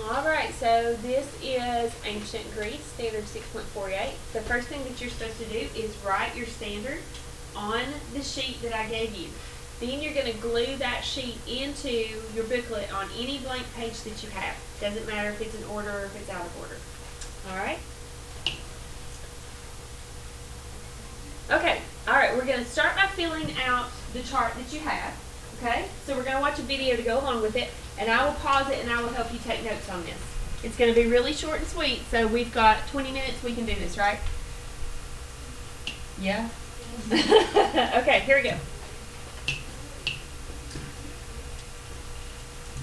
Alright, so this is Ancient Greece, Standard 6.48. The first thing that you're supposed to do is write your standard on the sheet that I gave you. Then you're going to glue that sheet into your booklet on any blank page that you have. Doesn't matter if it's in order or if it's out of order. Alright? Alright, we're going to start by filling out the chart that you have. Okay? So we're going to watch a video to go along with it, and I will pause it and I will help you take notes on this. It's going to be really short and sweet, so we've got 20 minutes, we can do this, right? Yeah? Okay, here we go.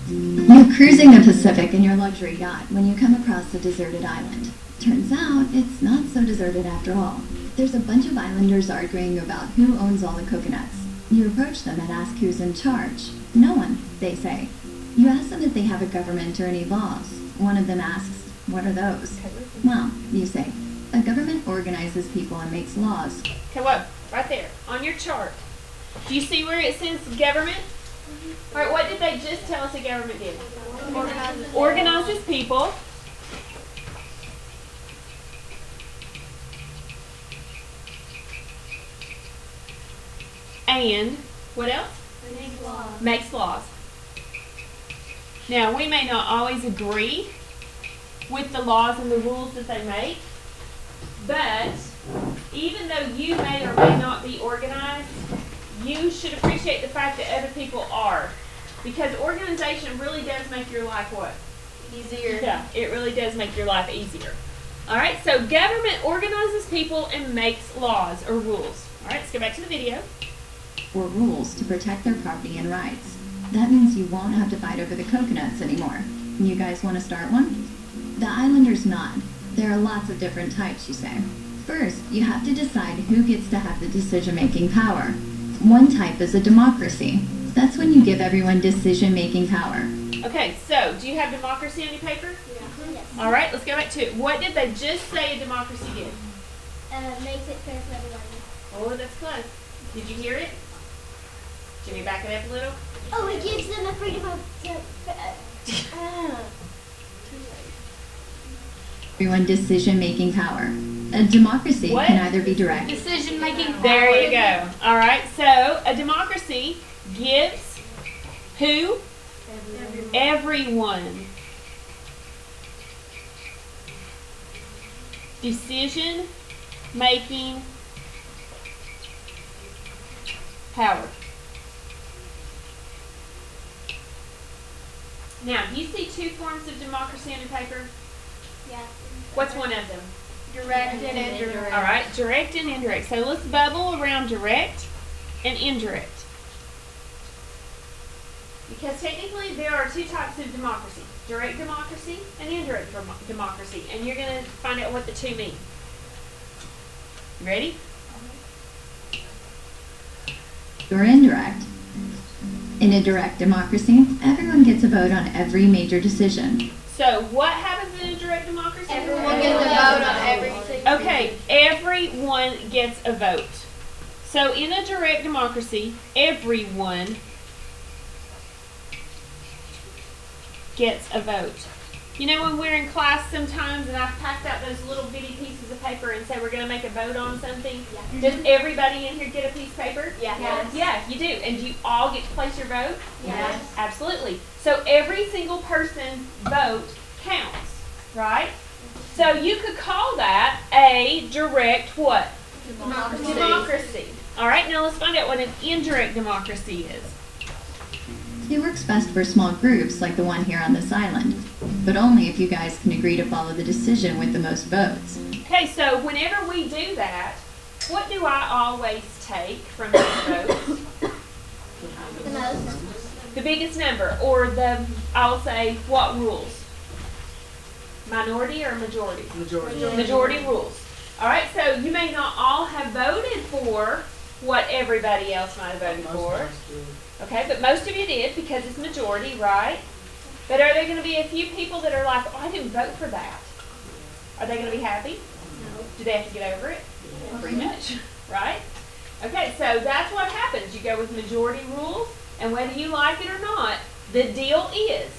You're cruising the Pacific in your luxury yacht when you come across a deserted island. Turns out, it's not so deserted after all. There's a bunch of islanders arguing about who owns all the coconuts. You approach them and ask who's in charge. No one, they say. You ask them if they have a government or any laws. One of them asks, what are those? Well, you say, a government organizes people and makes laws. Okay, what? Right there, on your chart. Do you see where it says government? Alright, what did they just tell us a government did? Organizes people. And what else? Makes laws. Now, we may not always agree with the laws and the rules that they make, but even though you may or may not be organized, you should appreciate the fact that other people are. Because organization really does make your life what? Easier. Yeah, it really does make your life easier. Alright, so government organizes people and makes laws or rules. Alright, let's go back to the video. Or rules to protect their property and rights. That means you won't have to fight over the coconuts anymore. You guys want to start one? The islanders nod. There are lots of different types, you say. First, you have to decide who gets to have the decision-making power. One type is a democracy. That's when you give everyone decision-making power. Okay, so do you have democracy on your paper? Yeah. Yes. Alright, let's go back to it. What did they just say a democracy did? Makes it fair for everybody. Oh, that's close. Did you hear it? Jimmy, back it up a little. Oh, it gives them the freedom of Everyone decision-making power. A democracy What? can either be direct. decision-making power. There you go. Alright, so a democracy gives who? Everyone. Decision-making power. Now, do you see two forms of democracy on your paper? Yeah. What's one of them? Direct and indirect. All right, direct and indirect. So let's bubble around direct and indirect. Because technically there are two types of democracy. Direct democracy and indirect democracy. And you're going to find out what the two mean. You ready? Or indirect. In a direct democracy, everyone gets a vote on every major decision. So what happens in a direct democracy? Everyone gets a vote on everything. Okay, everyone gets a vote. So in a direct democracy, everyone gets a vote. You know when we're in class sometimes and I've packed out those little bitty pieces of paper and say we're going to make a vote on something? Yeah. Does everybody in here get a piece of paper? Yeah. Yes. Yeah, you do. And do you all get to place your vote? Yes. Absolutely. So every single person's vote counts, right? So you could call that a direct what? Democracy. All right, now let's find out what an indirect democracy is. It works best for small groups like the one here on this island, but only if you guys can agree to follow the decision with the most votes. Okay, so whenever we do that, what do I always take from those votes? The most. The biggest number, or I'll say, what rules? Minority or majority? Majority rules. All right, so you may not all have voted for what everybody else might have voted for. Okay, but most of you did because it's majority, right? But are there going to be a few people that are like, oh, I didn't vote for that? Are they going to be happy? No. Do they have to get over it? Pretty much, right? Okay, so that's what happens. You go with majority rules, and whether you like it or not, the deal is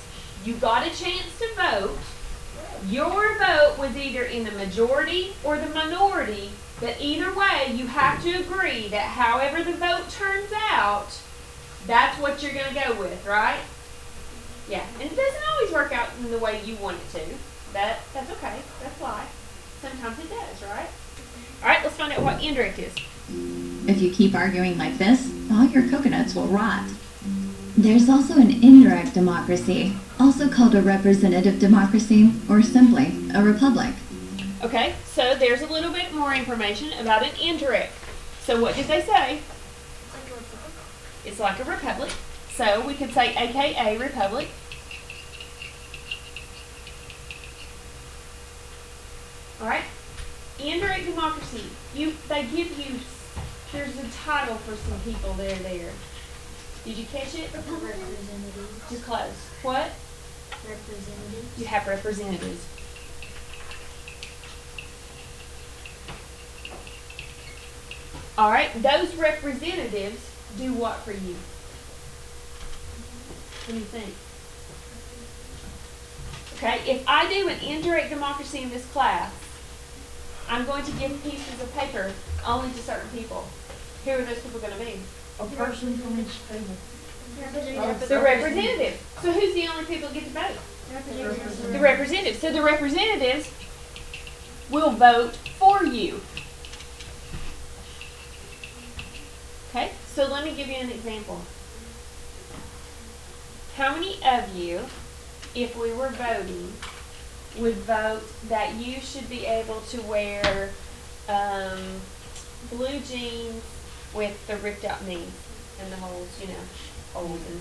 you got a chance to vote. Your vote was either in the majority or the minority, but either way, you have to agree that however the vote turns out, that's what you're going to go with, right? Yeah, and it doesn't always work out in the way you want it to, but that's okay. That's life. Sometimes it does, right? All right, let's find out what indirect is. If you keep arguing like this, all your coconuts will rot. There's also an indirect democracy, also called a representative democracy, or simply a republic. Okay, so there's a little bit more information about an indirect. So what did they say? It's like a republic. So we could say AKA republic. All right. Indirect democracy. They give you. There's a title for some people there. Did you catch it? Representatives. Just close. What? Representatives. You have representatives. All right. Those representatives do what for you? What do you think? Okay, if I do an indirect democracy in this class, I'm going to give pieces of paper only to certain people. Who are those people going to be? A person from each table. The representative. So who's the only people that get to vote? The representatives. So the representatives will vote for you. Okay, so let me give you an example. How many of you, if we were voting, would vote that you should be able to wear blue jeans with the ripped out knees and the holes, holes and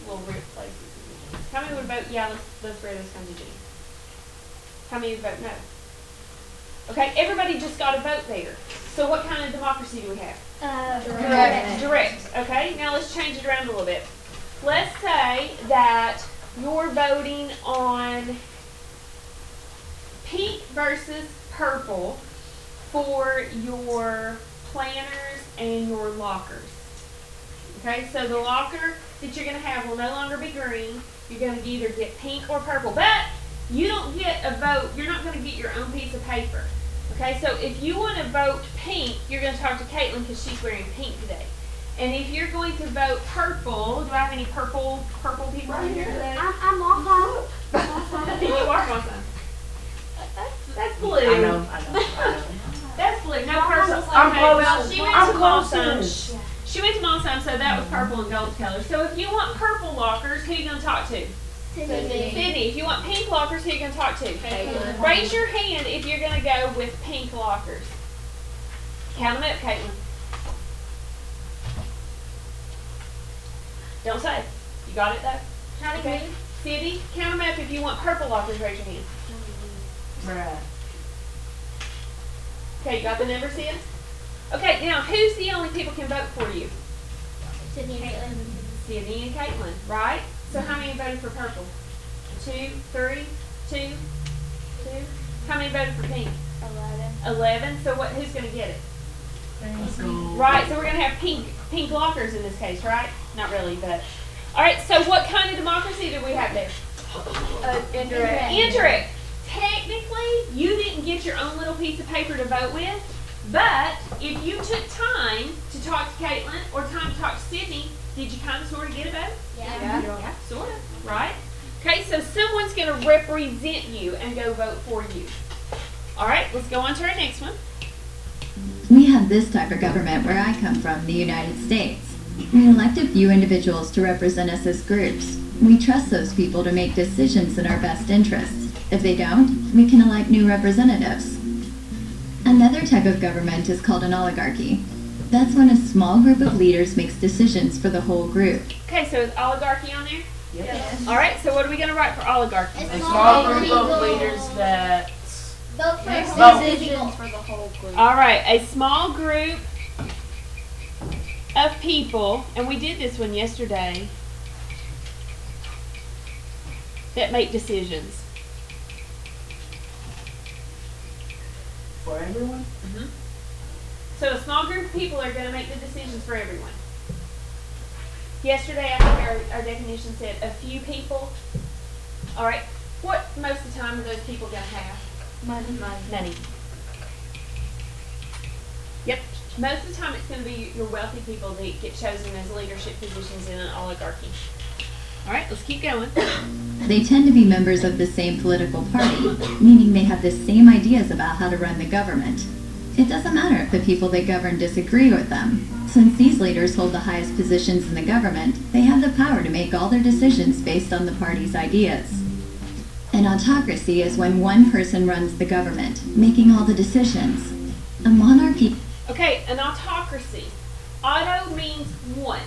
little ripped places in the jeans? How many would vote, yeah, let's wear those kinds of jeans? How many would vote no? Okay, everybody just got a vote there. So what kind of democracy do we have? Direct. Direct. Okay, now let's change it around a little bit. Let's say that you're voting on pink versus purple for your planners and your lockers. Okay, so the locker that you're going to have will no longer be green. You're going to either get pink or purple, but you don't get a vote. You're not going to get your own piece of paper. Okay, so if you want to vote pink, you're going to talk to Caitlin because she's wearing pink today. And if you're going to vote purple, do I have any purple people in here today? I'm off on. You are my son. That's blue. I know. That's blue. No purple. I'm Okay, close. well, she went I'm to close to Mom's this. son. She went to Mom's son, so that was purple and gold color. So if you want purple lockers, who are you going to talk to? Sydney. If you want pink lockers, who are you going to talk to? Caitlin. Raise your hand if you're going to go with pink lockers. Count them up, Caitlin. Don't say. You got it though? Counting Okay. me. Cindy, count them up if you want purple lockers. Raise your hand. Right. Okay, you got the number, Sid? Okay, now who's the only people can vote for you? Sydney and Caitlin. Sydney and Caitlin, right? So how many voted for purple? 2, 3, 2, 2. How many voted for pink? 11. So who's going to get it? Let's go. Right, so we're going to have pink lockers in this case, right? Not really, but. All right, so what kind of democracy do we have there? Indirect. Indirect. Technically, you didn't get your own little piece of paper to vote with, but if you took time to talk to Caitlin or time to talk to Sydney, did you kind of sort of get a vote? Yeah, sort of, right? Okay, so someone's going to represent you and go vote for you. All right, let's go on to our next one. We have this type of government where I come from, the United States. We elect a few individuals to represent us as groups. We trust those people to make decisions in our best interests. If they don't, we can elect new representatives. Another type of government is called an oligarchy. That's when a small group of leaders makes decisions for the whole group. Okay, so is oligarchy on there? Yes. All right, so what are we going to write for oligarchy? A small group of leaders that Vote Makes for sense. decisions for the whole group. All right, a small group of people, and we did this one yesterday, that make decisions. for everyone. So a small group of people are going to make the decisions for everyone. Yesterday, I think our definition said a few people All right. What most of the time are those people going to have? Money. Yep. Most of the time it's going to be your wealthy people that get chosen as leadership positions in an oligarchy. All right, let's keep going. They tend to be members of the same political party, meaning they have the same ideas about how to run the government. It doesn't matter if the people they govern disagree with them. Since these leaders hold the highest positions in the government, they have the power to make all their decisions based on the party's ideas. An autocracy is when one person runs the government, making all the decisions. A monarchy... Okay, an autocracy. Auto means one.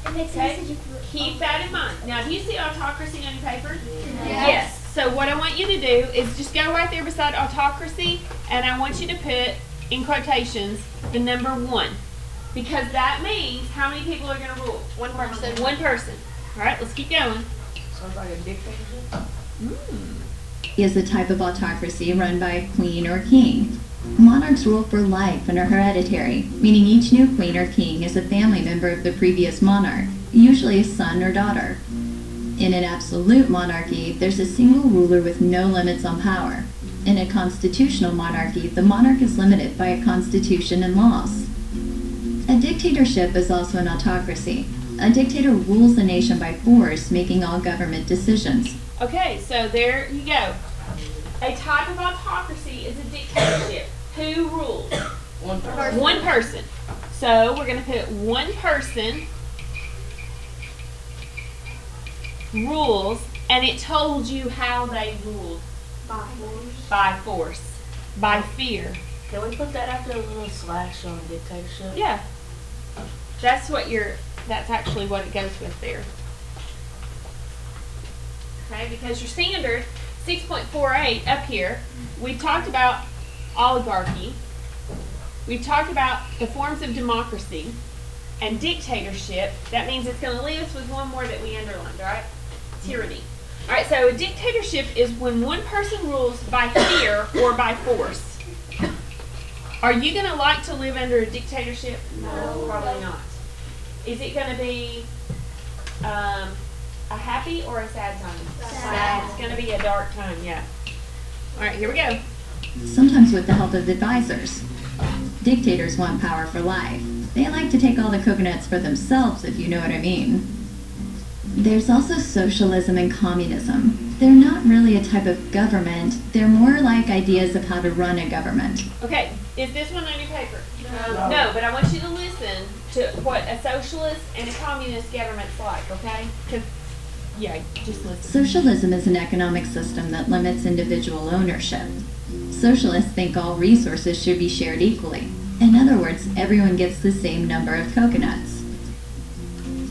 It makes Okay? sense that you Keep that in mind. Now, do you see autocracy on your paper? Yes. So what I want you to do is just go right there beside autocracy, and I want you to put, in quotations, the number 1. Because that means how many people are going to rule? One person. One person. All right, let's keep going. Sounds like a dictatorship. is a type of autocracy run by a queen or king. Monarchs rule for life and are hereditary, meaning each new queen or king is a family member of the previous monarch, usually a son or daughter. In an absolute monarchy, there's a single ruler with no limits on power. In a constitutional monarchy, the monarch is limited by a constitution and laws. A dictatorship is also an autocracy. A dictator rules the nation by force, making all government decisions. Okay, so there you go. A type of autocracy is a dictatorship. Who rules? One person. One person. So we're going to put one person rules, and it told you how they ruled. By force. By force. By fear. Can we put that after a little slash on dictatorship? Yeah. That's actually what it goes with there. Okay, because your standard 6.48 up here, we've talked about oligarchy, we've talked about the forms of democracy and dictatorship. That means it's going to leave us with one more that we underlined, all right? Tyranny. All right, so a dictatorship is when one person rules by fear or by force. Are you going to like to live under a dictatorship? No, probably not. Is it going to be a happy or a sad time? Sad. It's going to be a dark time, yeah. All right, here we go. Sometimes with the help of advisors. Dictators want power for life. They like to take all the coconuts for themselves, if you know what I mean. There's also socialism and communism. They're not really a type of government. They're more like ideas of how to run a government. Okay, is this one on your paper? No. No, but I want you to listen to what a socialist and a communist government's like, okay? Yeah, just listen. Socialism is an economic system that limits individual ownership. Socialists think all resources should be shared equally. In other words, everyone gets the same number of coconuts.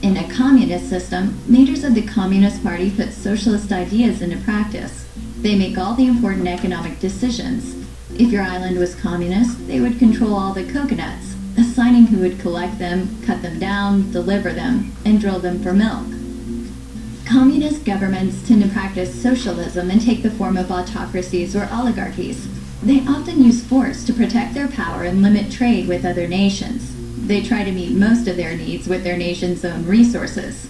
In a communist system, leaders of the Communist Party put socialist ideas into practice. They make all the important economic decisions. If your island was communist, they would control all the coconuts, assigning who would collect them, cut them down, deliver them, and drill them for milk. Communist governments tend to practice socialism and take the form of autocracies or oligarchies. They often use force to protect their power and limit trade with other nations. They try to meet most of their needs with their nation's own resources.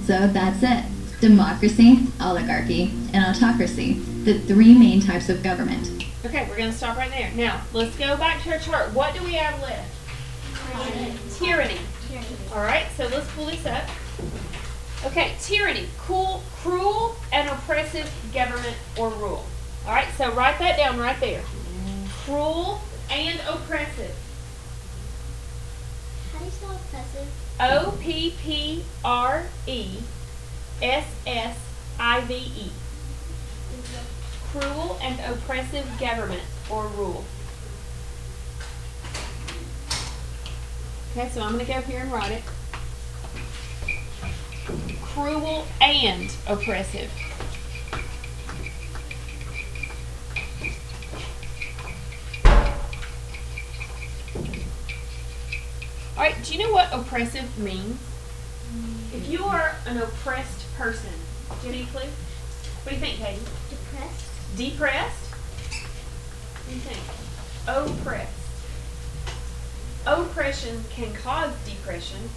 So that's it. Democracy, oligarchy, and autocracy, the three main types of government. Okay, we're going to stop right there. Now, let's go back to our chart. What do we have left? Tyranny. All right, so let's pull this up. Okay, tyranny, cruel and oppressive government or rule. All right, so write that down right there. Cruel and oppressive. How do you spell oppressive? OPPRESSIVE. Cruel and oppressive government or rule. Okay, so I'm going to go here and write it. Cruel and oppressive. All right, do you know what oppressive means? If you are an oppressed person, do you have any clue? What do you think, Katie? Depressed. Depressed? What do you think? Oppressed. Oppression can cause depression.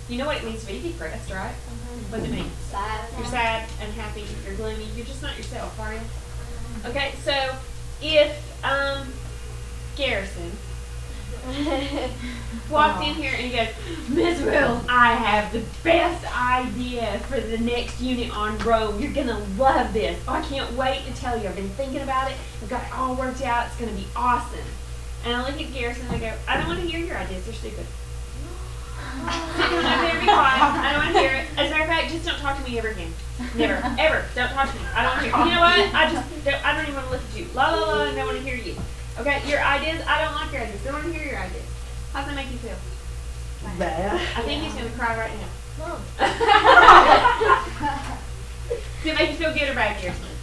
You know what it means to be depressed, right? What does it mean? Sad. You're sad, unhappy, you're gloomy, you're just not yourself, are you? Okay, so if Garrison walked in here and he goes, Miss Will, I have the best idea for the next unit on Rome. You're gonna love this. Oh, I can't wait to tell you. I've been thinking about it. I've got it all worked out. It's gonna be awesome. And I look at Garrison and I go, I don't want to hear your ideas. They're stupid. Sit down over there and be quiet. I don't want to hear it. As a matter of fact, just don't talk to me ever again. Never, ever. Don't talk to me. I don't want to hear it. You know what? I don't even want to look at you. La la la. I don't want to hear you. Okay, your ideas. I don't like your ideas. I don't want to hear your ideas. How's that make you feel? Bad. I think he's gonna cry right now. Does it make you feel good or bad, Garrison?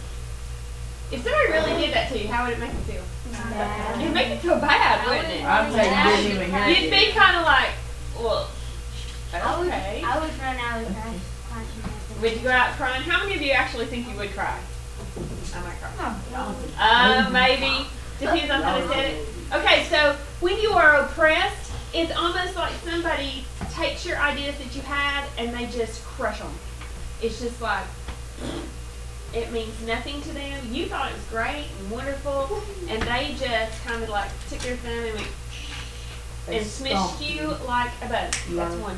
If somebody really did that to you, how would it make you feel? Bad. It'd make you feel bad, wouldn't it? I'm saying you didn't even hear You'd be kind of like, well, okay. I would run out of crying. Would you go out crying? How many of you actually think you would cry? I might cry. Maybe. Depends on how they said it. Okay, so when you are oppressed, it's almost like somebody takes your ideas that you had and they just crush them. It's just like, it means nothing to them. You thought it was great and wonderful, and they just kind of like took their thumb and went and smushed you like a bug. That's one.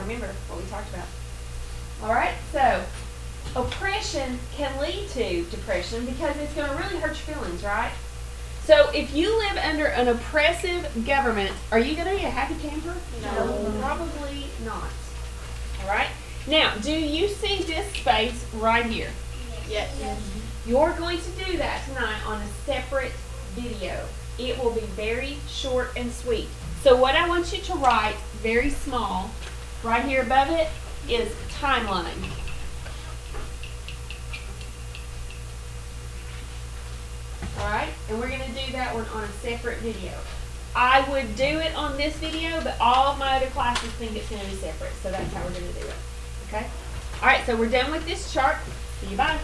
Remember what we talked about. All right, so oppression can lead to depression because it's going to really hurt your feelings, right? So if you live under an oppressive government, are you going to be a happy camper? No, probably not. All right. Now, do you see this space right here? Yes. You're going to do that tonight on a separate video. It will be very short and sweet. So what I want you to write, very small, right here above it, is timeline. Alright? And we're going to do that one on a separate video. I would do it on this video, but all of my other classes think it's going to be separate. So that's how we're going to do it. Okay? Alright, so we're done with this chart. See you bye.